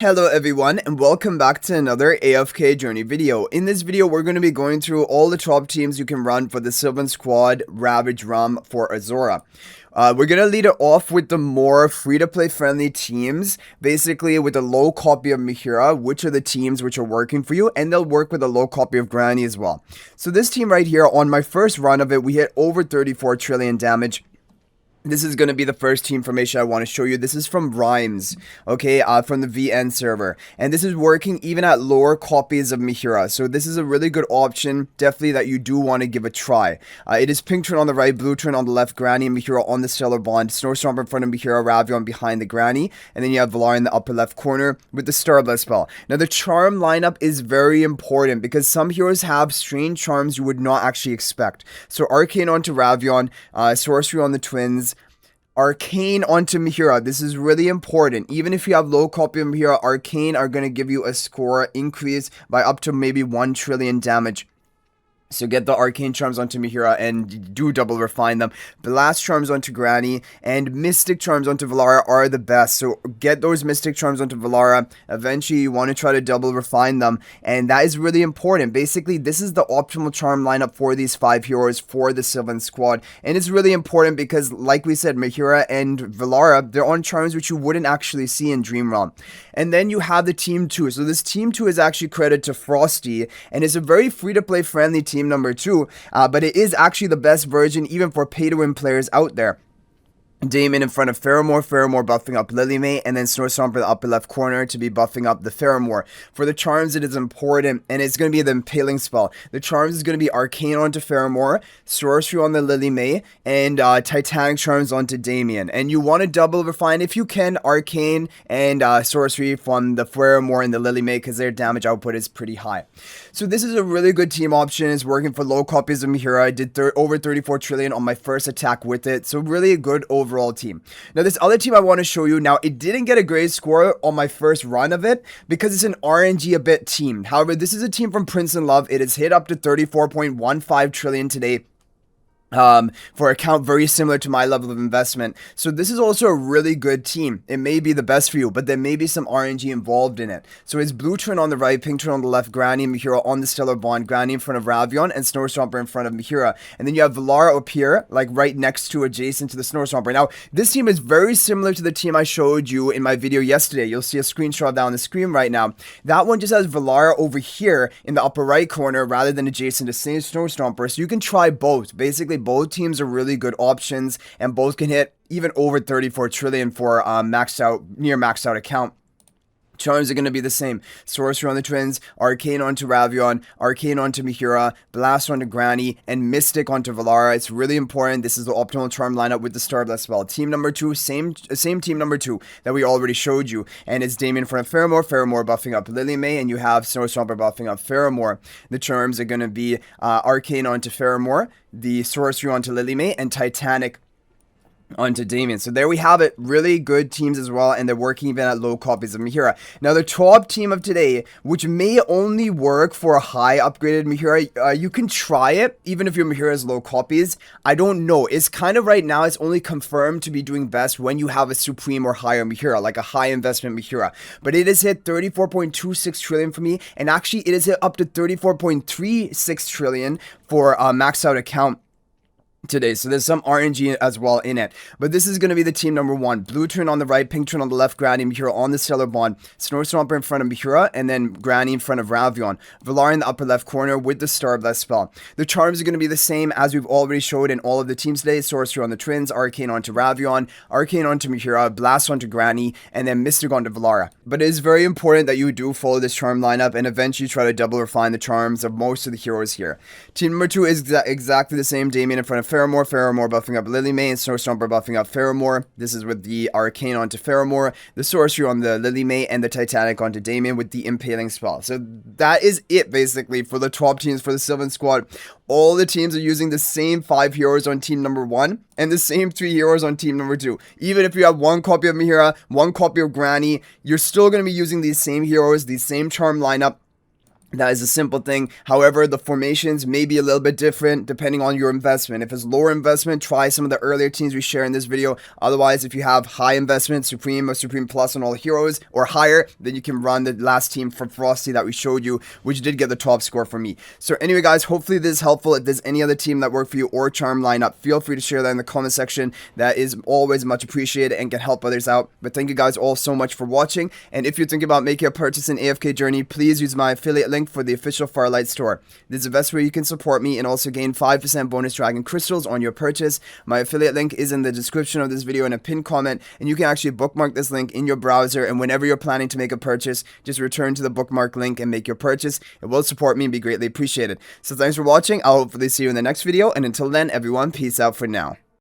Hello everyone and welcome back to another AFK journey video. In this video we're going to be going through all the top teams you can run for the Sylvan squad Ravaged ROM for Azora. We're going to lead it off with the more free-to-play friendly teams, basically with a low copy of Mehira, which are the teams which are working for you, and they'll work with a low copy of Granny as well. So this team right here, on my first run of it, we hit over 34 trillion damage. This is going to be the first team formation I want to show you. This is from Rhymes, okay, from the VN server. And this is working even at lower copies of Mehira. So this is a really good option, definitely, that you do want to give a try. It is Pink Turn on the right, Blue Turn on the left, Granny and Mehira on the Stellar Bond, Snowstorm in front of Mehira, Ravion behind the Granny, and then you have Valar in the upper left corner with the Starblast spell. Now the charm lineup is very important because some heroes have strange charms you would not actually expect. So Arcane onto Ravion, Sorcery on the Twins, Arcane onto Mehira. This is really important. Even if you have low copy of Mehira, Arcane are going to give you a score increase by up to maybe 1 trillion damage. So get the Arcane Charms onto Mehira and do double refine them. Blast Charms onto Granny and Mystic Charms onto Valara are the best. So get those Mystic Charms onto Valara. Eventually you want to try to double refine them, and that is really important. Basically, this is the optimal charm lineup for these 5 heroes for the Sylvan squad. And it's really important because, like we said, Mehira and Valara, they're on charms which you wouldn't actually see in Dream Realm. And then you have the Team 2. So this Team 2 is actually credited to Frosty, and it's a very free-to-play friendly team number 2, but it is actually the best version even for pay-to-win players out there. Damon in front of Faramore buffing up Lilymay, and then Snowstorm in the upper left corner to be buffing up the Faramore. For the charms, it is important, and it's going to be the Impaling spell. The charms is going to be Arcane onto Faramore, Sorcery on the Lilymay, and Titanic charms onto Damien. And you want to double refine, if you can, Arcane and Sorcery from the Faramore and the Lilymay, because their damage output is pretty high. So this is a really good team option. It's working for low copies of Mehira. I did over 34 trillion on my first attack with it, so really a good overall team. Now this other team I want to show you, now it didn't get a great score on my first run of it because it's an RNG a bit team. However, this is a team from Prince and Love. It has hit up to 34.15 trillion today. For a count very similar to my level of investment. So this is also a really good team. It may be the best for you, but there may be some RNG involved in it. So it's Blue Turn on the right, Pink Turn on the left, Granny and Mehira on the Stellar Bond, Granny in front of Ravion, and Snowstomper in front of Mehira. And then you have Valara up here, like right next to, adjacent to the Snowstomper. Now, this team is very similar to the team I showed you in my video yesterday. You'll see a screenshot of that on the screen right now. That one just has Valara over here in the upper right corner rather than adjacent to Snowstomper. So you can try both. Basically, both teams are really good options, and both can hit even over 34 trillion for near maxed out account. Charms are going to be the same. Sorcery on the Twins, Arcane onto Ravion, Arcane onto Mehira, Blast onto Granny, and Mystic onto Valara. It's really important. This is the optimal charm lineup with the Starblast spell. Team number 2, same team number 2 that we already showed you. And it's Damien in front of Faramore buffing up Lilymay, and you have Snowstomper buffing up Faramore. The charms are going to be Arcane onto Faramore, the Sorcery onto Lilymay, and Titanic onto Damien. So there we have it. Really good teams as well, and they're working even at low copies of Mehira. Now the top team of today, which may only work for a high upgraded Mehira, you can try it even if your Mehira is low copies. I don't know. It's kind of right now, it's only confirmed to be doing best when you have a supreme or higher Mehira, like a high investment Mehira. But it has hit 34.26 trillion for me, and actually it has hit up to 34.36 trillion for a maxed out account today. So there's some RNG as well in it, but this is going to be the team number 1. Blue Turn on the right, Pink Turn on the left, Granny and Mehira on the Stellar Bond, Snowstomper in front of Mehira, and then Granny in front of Ravion. Valar in the upper left corner with the Starblast spell. The charms are going to be the same as we've already showed in all of the teams today. Sorcery on the Twins, Arcane onto Ravion, Arcane onto Mehira, Blast onto Granny, and then Mystic onto Valara. But it is very important that you do follow this charm lineup and eventually try to double refine the charms of most of the heroes here. Team number 2 is exactly the same. Damien in front of Faramore buffing up Lilymay, and Snowstomper buffing up Faramore. This is with the Arcane onto Faramore, the Sorcery on the Lilymay, and the Titanic onto Damien with the Impaling spell. So that is it basically for the top teams for the Sylvan squad. All the teams are using the same 5 heroes on team number 1 and the same 3 heroes on team number 2. Even if you have 1 copy of Mehira, 1 copy of Granny, you're still going to be using these same heroes, the same charm lineup. That is a simple thing. However, the formations may be a little bit different depending on your investment. If it's lower investment, try some of the earlier teams we share in this video. Otherwise, if you have high investment, Supreme or Supreme Plus on all heroes or higher, then you can run the last team from Frosty that we showed you, which did get the top score for me. So anyway, guys, hopefully this is helpful. If there's any other team that worked for you or charm lineup, feel free to share that in the comment section. That is always much appreciated and can help others out. But thank you guys all so much for watching. And if you're thinking about making a purchase in AFK Journey, please use my affiliate link for the official Farlight store. This is the best way you can support me and also gain 5% bonus dragon crystals on your purchase. My affiliate link is in the description of this video in a pinned comment, and you can actually bookmark this link in your browser, and whenever you're planning to make a purchase, just return to the bookmark link and make your purchase. It will support me and be greatly appreciated. So thanks for watching. I'll hopefully see you in the next video, and until then, everyone, peace out for now.